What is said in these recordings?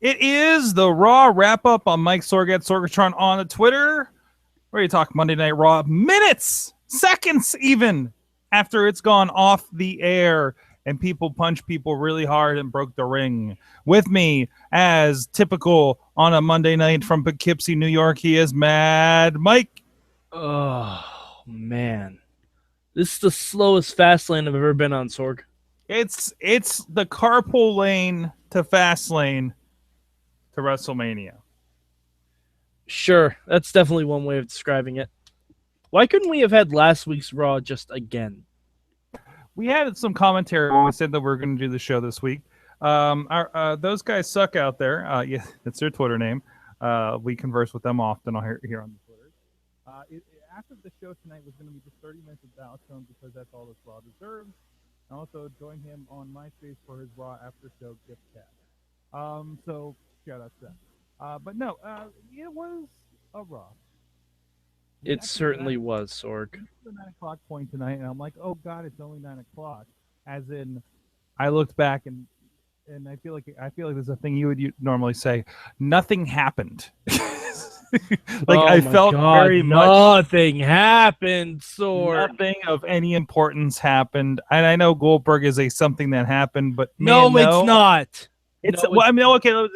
It is the Raw wrap-up on Mike Sorg at Sorgatron on the Twitter. Where you talk Monday Night Raw minutes, seconds even, after it's gone off the air and people punched people really hard and broke the ring. With me, as typical on a Monday night from Poughkeepsie, New York, he is Mad Mike. Oh, man. This is the slowest Fastlane I've ever been on, Sorg. It's the carpool lane to Fastlane to WrestleMania. Sure, that's definitely one way of describing it. Why couldn't we have had last week's Raw just again? We had some commentary when we said that we were going to do the show this week. Those guys suck out there. Yeah, that's their Twitter name. We converse with them often here on the Twitter. After the show tonight was going to be just 30 minutes of Battlestone because that's all this Raw deserves. And also join him on MySpace for his Raw after show gift card. So shout out to that. But no, it was a Raw. It certainly was, Sorg. The 9 o'clock point tonight, and I'm like, oh god, it's only 9 o'clock. As in, I looked back and I feel like there's a thing you would normally say. Nothing happened. I felt very much nothing happened, Sorg. Nothing of any importance happened. And I know Goldberg is something that happened, but it's not. Okay.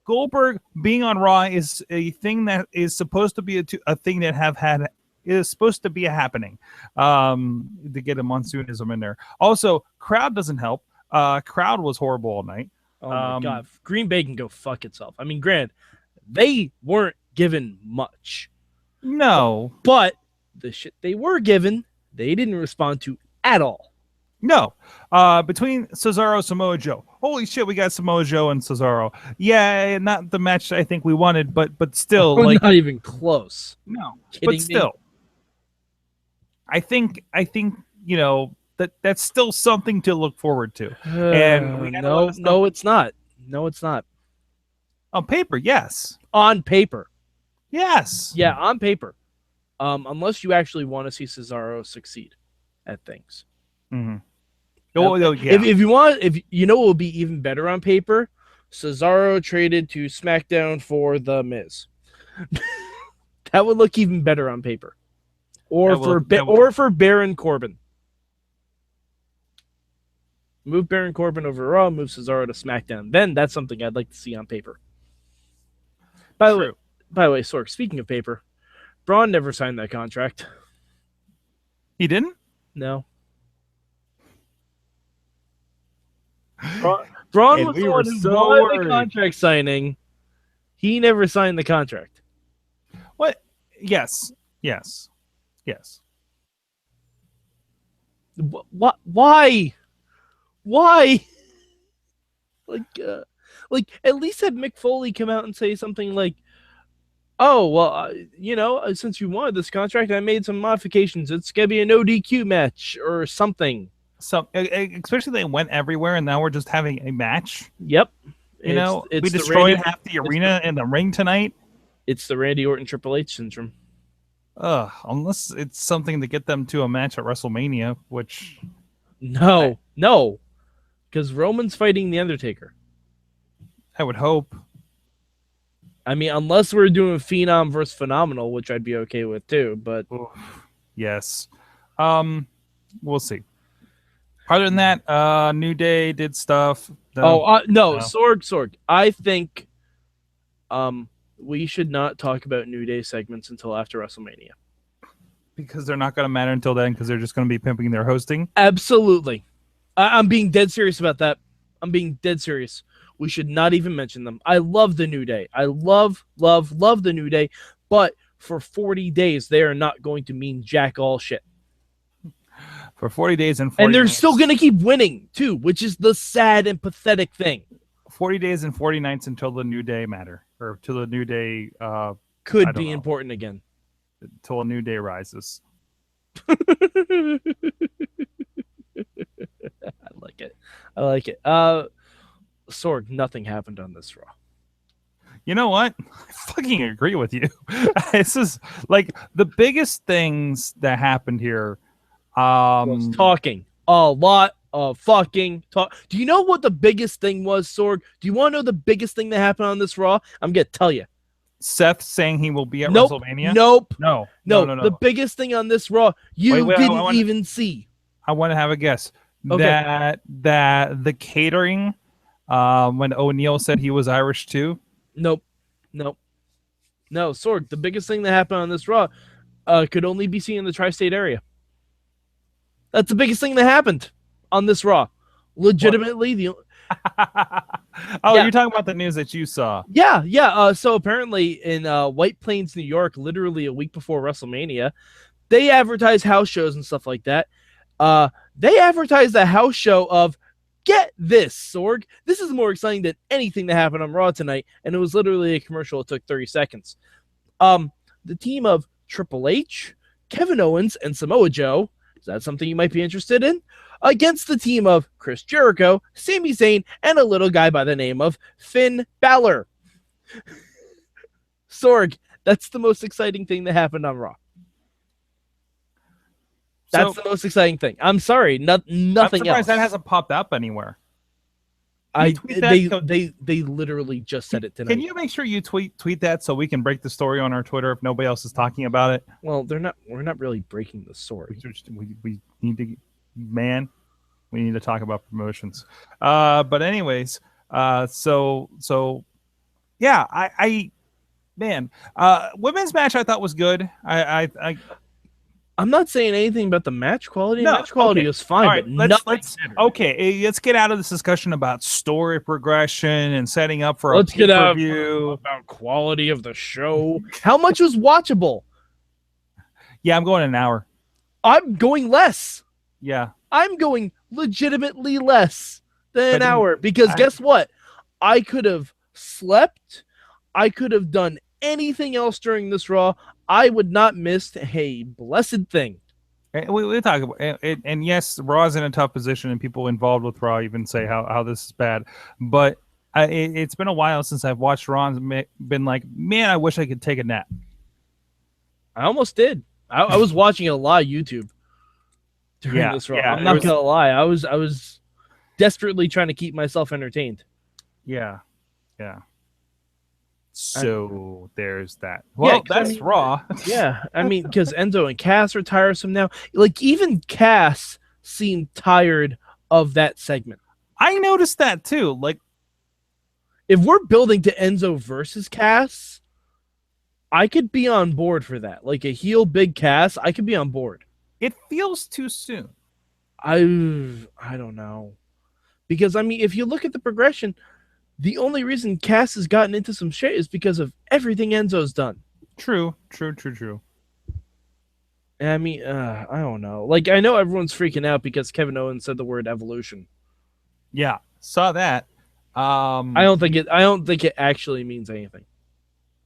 Goldberg being on Raw is a thing that is supposed to be a thing that is supposed to be a happening. To get a monsoonism in there. Also, crowd doesn't help. Crowd was horrible all night. Oh my god, Green Bay can go fuck itself. I mean, granted, they weren't given much. No, but the shit they were given, they didn't respond to at all. No. Between Cesaro, Samoa Joe. Holy shit, we got Samoa Joe and Cesaro. Yeah, not the match I think we wanted, but still, not even close. No, but still, I think that's still something to look forward to. And no, it's not. No, it's not. On paper, yes. On paper, yes. Yeah, on paper. Unless you actually want to see Cesaro succeed at things. Mm-hmm. If you want, it will be even better on paper. Cesaro traded to SmackDown for The Miz. That would look even better on paper. Or for Baron Corbin. Move Baron Corbin over Raw, move Cesaro to SmackDown. Then that's something I'd like to see on paper. By the way, Sorg, speaking of paper, Braun never signed that contract. He didn't? No. Braun was the one who wanted the contract signing. He never signed the contract. What? Yes. What? Why? Like, at least have Mick Foley come out and say something like, "Oh, well, since you wanted this contract, I made some modifications. It's gonna be an ODQ match or something." So, especially they went everywhere, and now we're just having a match. Yep. We destroyed half the arena in the ring tonight. It's the Randy Orton Triple H syndrome. Unless it's something to get them to a match at WrestleMania, which... No, because Roman's fighting The Undertaker. I would hope. I mean, unless we're doing Phenom versus Phenomenal, which I'd be okay with too, but... Yes. We'll see. Other than that, New Day did stuff. Sorg. I think we should not talk about New Day segments until after WrestleMania. Because they're not going to matter until then, because they're just going to be pimping their hosting? Absolutely. I'm being dead serious about that. I'm being dead serious. We should not even mention them. I love the New Day. I love the New Day. But for 40 days, they are not going to mean jack all shit. For 40 days and 40 And they're nights. still going to keep winning, too, which is the sad and pathetic thing. 40 days and 40 nights until the New Day matter. Or till the New Day... could be important again. Until a New Day rises. I like it. Sorg, nothing happened on this Raw. You know what? I fucking agree with you. This is like the biggest things that happened here. Was talking. A lot fucking talk. Do you know what the biggest thing was, Sorg? Do you want to know the biggest thing that happened on this Raw? I'm going to tell you. Seth saying he will be at Nope. WrestleMania? Nope. No. The biggest thing on this Raw, you didn't even see. I want to have a guess. Okay. That the catering, when O'Neal said he was Irish too? Nope. No, Sorg, the biggest thing that happened on this Raw could only be seen in the tri-state area. That's the biggest thing that happened on this Raw. Legitimately, You're talking about the news that you saw. Yeah. So apparently in White Plains, New York, literally a week before WrestleMania, they advertise house shows and stuff like that. They advertised a house show of, get this, Sorg, this is more exciting than anything that happened on Raw tonight, and it was literally a commercial. It took 30 seconds. The team of Triple H, Kevin Owens, and Samoa Joe, is that something you might be interested in? Against the team of Chris Jericho, Sami Zayn, and a little guy by the name of Finn Balor. Sorg, that's the most exciting thing that happened on Raw. That's the most exciting thing. I'm sorry, nothing I'm surprised else. That hasn't popped up anywhere. They literally just said it tonight. Can you make sure you tweet that so we can break the story on our Twitter if nobody else is talking about it? Well, we're not really breaking the story. We need to, man. We need to talk about promotions. But anyways, so yeah, women's match I thought was good. I'm not saying anything about the match quality. No, match quality was fine, right, but let's get out of this discussion about story progression and setting up for let's a pay-per-view. About quality of the show. How much was watchable? Yeah, I'm going an hour. I'm going less. Yeah. I'm going legitimately less than an hour because guess what? I could have slept. I could have done anything else during this Raw. I would not miss a blessed thing. We talk about it, and yes, Raw's in a tough position, and people involved with Raw even say how this is bad. But it's been a while since I've watched Raw and been like, man, I wish I could take a nap. I almost did. I was watching a lot of YouTube during this Raw. I'm not gonna lie. I was desperately trying to keep myself entertained. Yeah. So there's that. Well, that's Raw. Yeah, I mean, because Enzo and Cass are tiresome now. Like, even Cass seemed tired of that segment. I noticed that too. Like, if we're building to Enzo versus Cass, I could be on board for that. Like a heel big Cass, I could be on board. It feels too soon. I don't know. Because, I mean, if you look at the progression, the only reason Cass has gotten into some shit is because of everything Enzo's done. True. And I mean, I don't know. Like, I know everyone's freaking out because Kevin Owens said the word evolution. Yeah, saw that. I don't think it actually means anything.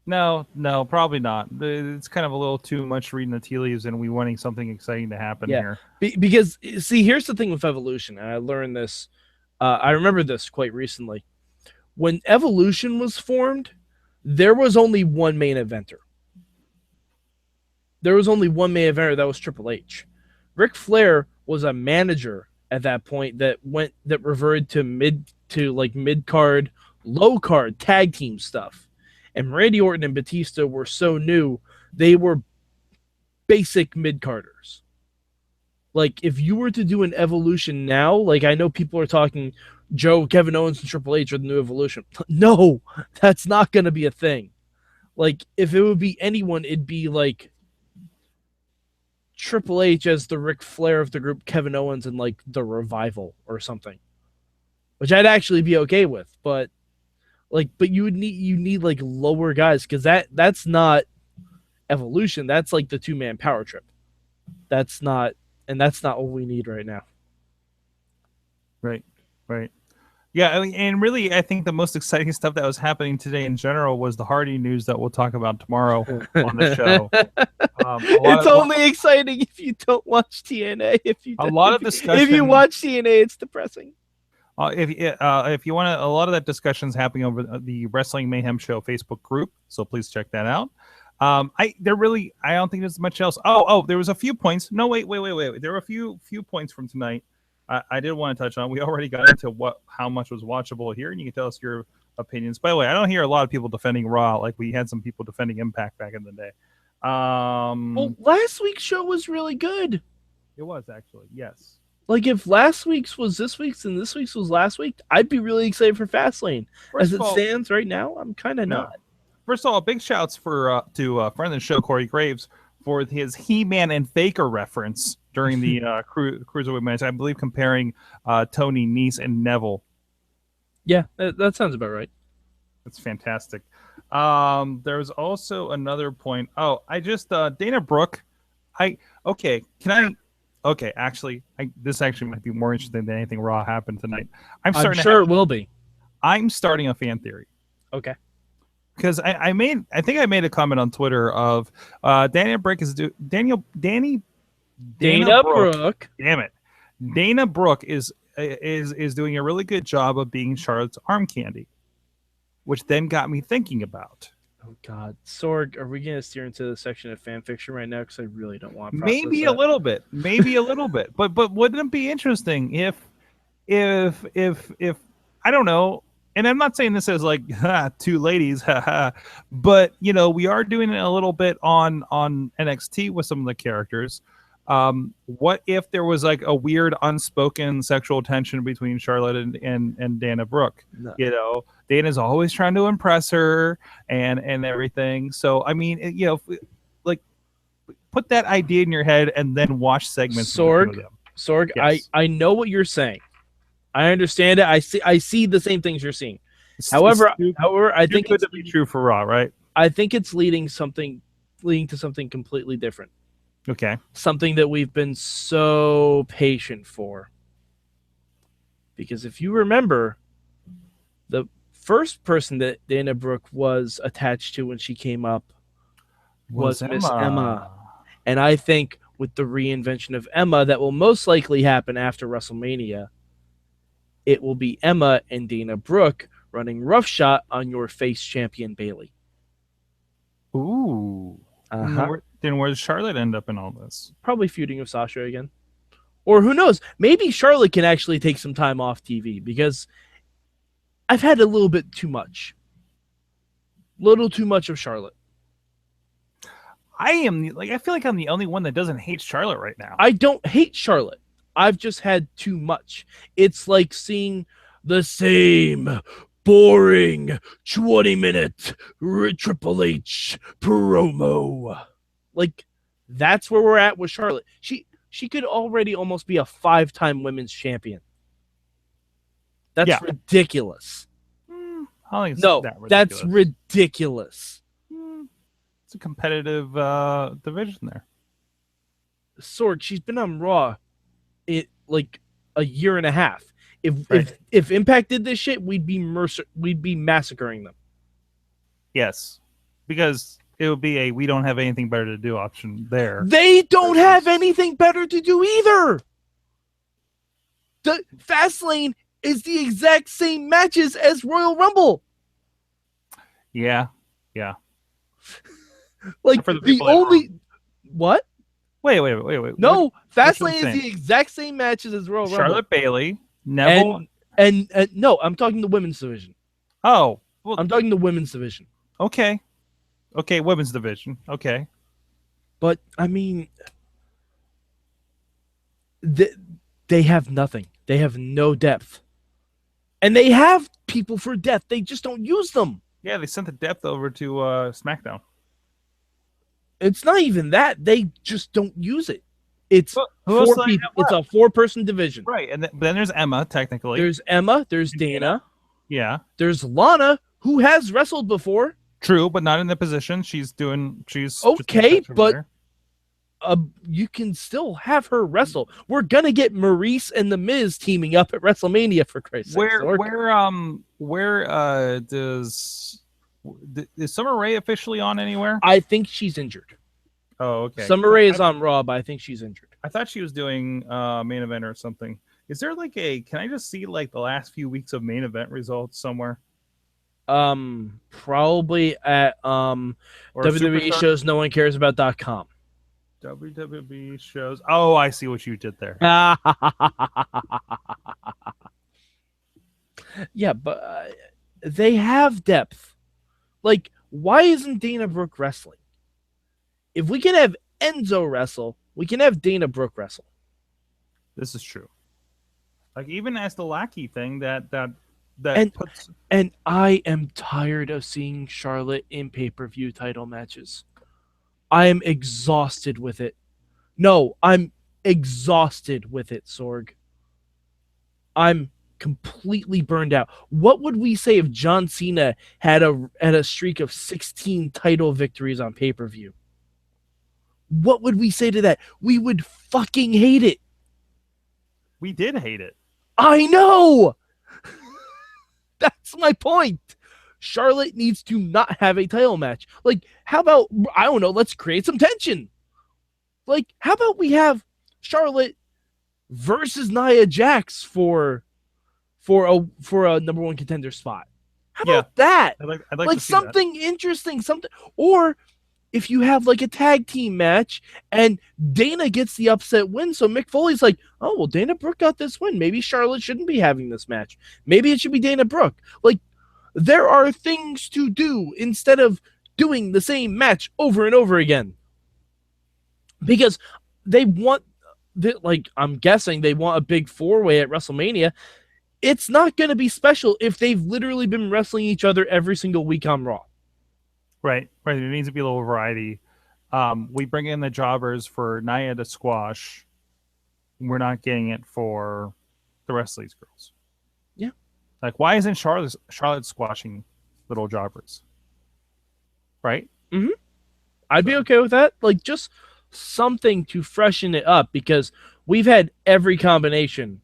No, probably not. It's kind of a little too much reading the tea leaves and we wanting something exciting to happen here. Because, see, here's the thing with evolution. And I learned this. I remember this quite recently. When Evolution was formed, there was only one main eventer. That was Triple H. Ric Flair was a manager at that point that reverted to mid-card, low-card tag team stuff. And Randy Orton and Batista were so new, they were basic mid-carders. Like, if you were to do an Evolution now, like, I know people are talking Kevin Owens, and Triple H are the new Evolution. No, that's not going to be a thing. Like, if it would be anyone, it'd be like Triple H as the Ric Flair of the group, Kevin Owens and like the Revival or something, which I'd actually be okay with. But you need like lower guys because that's not Evolution. That's like the 2-man power trip. That's not what we need right now. Right. Yeah, I mean, and really, I think the most exciting stuff that was happening today in general was the Hardy news that we'll talk about tomorrow on the show. It's only exciting if you don't watch TNA. If you watch TNA, it's depressing. If you want a lot of that discussion is happening over the Wrestling Mayhem Show Facebook group, so please check that out. I don't think there's much else. Oh, there was a few points. No, wait. There were a few points from tonight. I did want to touch on. We already got into how much was watchable here, and you can tell us your opinions. By the way, I don't hear a lot of people defending Raw like we had some people defending Impact back in the day. Well, last week's show was really good. It was actually, yes. Like if last week's was this week's and this week's was last week, I'd be really excited for Fastlane. As it stands right now, I'm kind of not. First of all, big shouts to friend of the show Corey Graves for his He-Man and Faker reference during the Cruiserweight match. I believe comparing Tony Nese and Neville. Yeah, that sounds about right. That's fantastic. There was also another point. Oh, I just Dana Brooke. Actually, this actually might be more interesting than anything Raw happened tonight. I'm sure it will be. I'm starting a fan theory. Okay. Because I think I made a comment on Twitter of Dana Brooke. Damn it, Dana Brooke is doing a really good job of being Charlotte's arm candy, which then got me thinking about. Oh God, Sorg, are we gonna steer into the section of fan fiction right now? Because I really don't want. Maybe a little bit, but wouldn't it be interesting if I don't know. And I'm not saying this as like two ladies, but we are doing it a little bit on NXT with some of the characters. What if there was like a weird unspoken sexual tension between Charlotte and Dana Brooke? No. Dana's always trying to impress her and everything. So I mean, like put that idea in your head and then watch segments. Sorg, yes. I know what you're saying. I understand it. I see the same things you're seeing. However, I think it's be true for Raw, right? I think it's leading to something completely different. Okay. Something that we've been so patient for. Because if you remember, the first person that Dana Brooke was attached to when she came up was Miss Emma. And I think with the reinvention of Emma that will most likely happen after WrestleMania, it will be Emma and Dana Brooke running roughshod on your face champion Bayley. Ooh. Then where does Charlotte end up in all this? Probably feuding with Sasha again. Or who knows? Maybe Charlotte can actually take some time off TV because I've had a little bit too much. Little too much of Charlotte. I feel like I'm the only one that doesn't hate Charlotte right now. I don't hate Charlotte. I've just had too much. It's like seeing the same boring 20-minute Triple H promo. Like, that's where we're at with Charlotte. She could already almost be a 5-time women's champion. That's ridiculous. I think no, that's ridiculous. It's a competitive division there. Sorg, she's been on Raw like a year and a half. If Impact did this shit, we'd be massacring them. Yes, because it would be we don't have anything better to do option there. They don't have anything better to do either. The Fastlane is the exact same matches as Royal Rumble. Yeah. Like the only what? Wait. No, Fastlane is the exact same matches as Royal Rumble. Charlotte Bayley, Neville, and no, I'm talking the women's division. Oh, well, I'm talking the women's division. Okay, women's division. Okay, but I mean, they have nothing. They have no depth, and they have people for depth. They just don't use them. Yeah, they sent the depth over to SmackDown. It's not even that. They just don't use it. It's 4 people. It's a 4-person division. Right. And then there's Emma, technically. There's Emma. There's Dana. Yeah. There's Lana, who has wrestled before. True, but not in the position. She's okay, but you can still have her wrestle. We're going to get Maurice and The Miz teaming up at WrestleMania, for Christ's sake. Where is Summer Rae officially on anywhere? I think she's injured. Oh, okay. Summer Rae is on Raw, but I think she's injured. I thought she was doing main event or something. Is there can I just see the last few weeks of main event results somewhere? Probably at WWE shows no one cares about.com. WWE shows. Oh, I see what you did there. Yeah, but they have depth. Like, why isn't Dana Brooke wrestling? If we can have Enzo wrestle, we can have Dana Brooke wrestle. This is true. Like, even as the lackey thing that puts. And I am tired of seeing Charlotte in pay-per-view title matches. I am exhausted with it. No, I'm exhausted with it, Sorg. I'm completely burned out. What would we say if John Cena had a streak of 16 title victories on pay-per-view? What would we say to that? We would fucking hate it. We did hate it. I know. That's my point. Charlotte needs to not have a title match. Like, how about, I don't know, let's create some tension. Like, how about we have Charlotte versus Nia Jax for a number one contender spot? How about that? I'd like something interesting, something. Or if you have like a tag team match and Dana gets the upset win, so Mick Foley's like, oh, well, Dana Brooke got this win. Maybe Charlotte shouldn't be having this match. Maybe it should be Dana Brooke. Like, there are things to do instead of doing the same match over and over again. Because they want, I'm guessing they want a big four-way at WrestleMania. It's not going to be special if they've literally been wrestling each other every single week on Raw. Right. There needs to be a little variety. We bring in the jobbers for Nia to squash. We're not getting it for the rest of these girls. Yeah. Like, why isn't Charlotte squashing little jobbers? Right? Mm-hmm. I'd be okay with that. Like, just something to freshen it up, because we've had every combination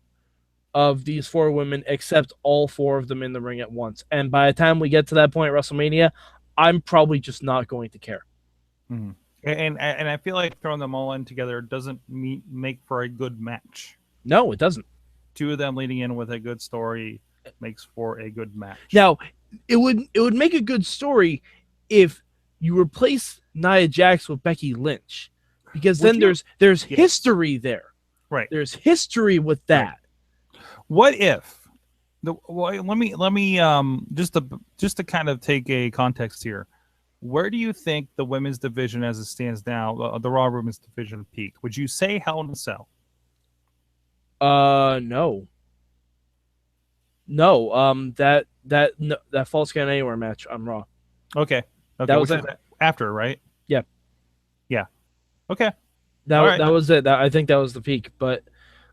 of these four women except all four of them in the ring at once. And by the time we get to that point at WrestleMania, I'm probably just not going to care. Mm-hmm. And I feel like throwing them all in together doesn't make for a good match. No, it doesn't. Two of them leading in with a good story makes for a good match. Now, it would make a good story if you replace Nia Jax with Becky Lynch, because then there's history there. Right. There's history with that. Right. What if? Let me just to kind of take a context here. Where do you think the women's division as it stands now, the Raw women's division, peaked? Would you say Hell in a Cell? No. That Falls Count Anywhere match on Raw. Okay. That was after, right? Yeah. Okay. That was it. I think that was the peak, but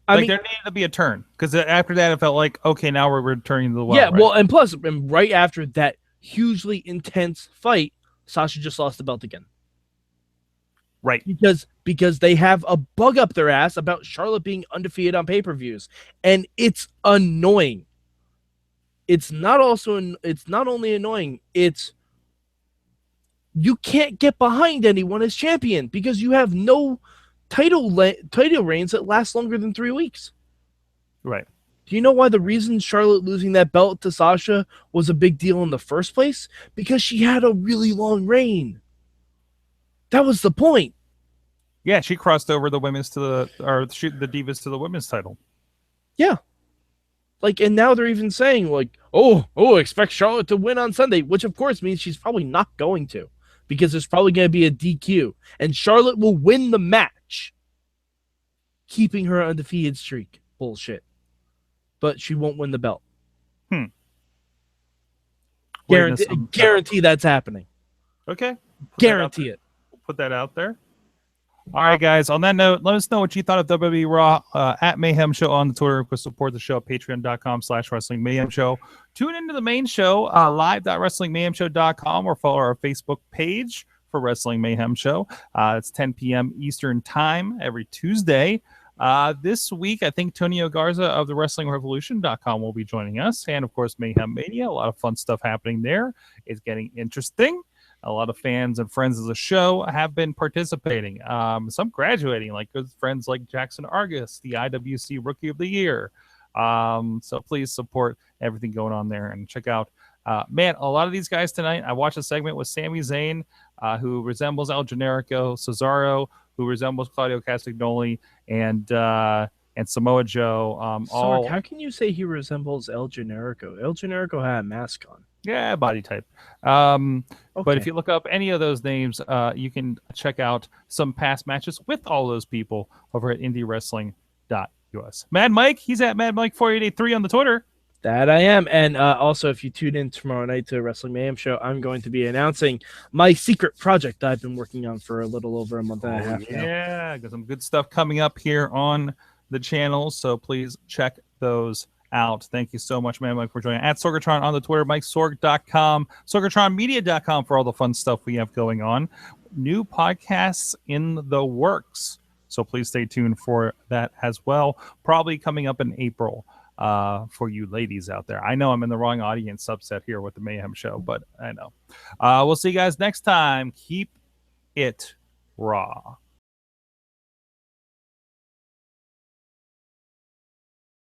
there needed to be a turn, because after that it felt like, okay, now we're returning to the well. Yeah, right? Well, and plus, right after that hugely intense fight, Sasha just lost the belt again. Right. Because they have a bug up their ass about Charlotte being undefeated on pay-per-views, and it's annoying. It's not only annoying, it's you can't get behind anyone as champion because you have no title reigns that last longer than 3 weeks. Right. Do you know why the reason Charlotte losing that belt to Sasha was a big deal in the first place? Because she had a really long reign. That was the point. Yeah, she crossed over the women's to the Divas to the women's title. Yeah. And now they're even saying expect Charlotte to win on Sunday, which of course means she's probably not going to, because there's probably going to be a DQ, and Charlotte will win the match, keeping her undefeated streak. Bullshit. But she won't win the belt. Guarantee that's happening. Okay. Guarantee it. Put that out there. All right, guys. On that note, let us know what you thought of WWE Raw at Mayhem Show on the Twitter. Support the show at patreon.com/Wrestling Mayhem Show. Tune into the main show, live.WrestlingMayhemShow.com, or follow our Facebook page for Wrestling Mayhem Show. It's 10 p.m. Eastern Time every Tuesday. This week, I think Tonio Garza of the WrestlingRevolution.com will be joining us. And, of course, Mayhem Mania. A lot of fun stuff happening there. It's getting interesting. A lot of fans and friends of the show have been participating. Some graduating, like good friends like Jackson Argus, the IWC Rookie of the Year. So please support everything going on there and check out. Man, a lot of these guys tonight. I watched a segment with Sami Zayn, who resembles El Generico, Cesaro, who resembles Claudio Castagnoli and Samoa Joe. Sorg, how can you say he resembles El Generico? El Generico had a mask on. Yeah, body type. Okay. But if you look up any of those names, you can check out some past matches with all those people over at indiewrestling.us. Mad Mike, he's at Mad Mike 4883 on the Twitter. That I am. And also, if you tune in tomorrow night to Wrestling Mayhem Show, I'm going to be announcing my secret project I've been working on for a little over a month and a half now. Yeah, got some good stuff coming up here on the channel, so please check those out. Thank you so much, man, Mike, for joining. At Sorgatron on the Twitter, MikeSorg.com, SorgatronMedia.com for all the fun stuff we have going on. New podcasts in the works, so please stay tuned for that as well. Probably coming up in April for you ladies out there. I know I'm in the wrong audience subset here with the Mayhem Show, but I know. We'll see you guys next time. Keep it raw.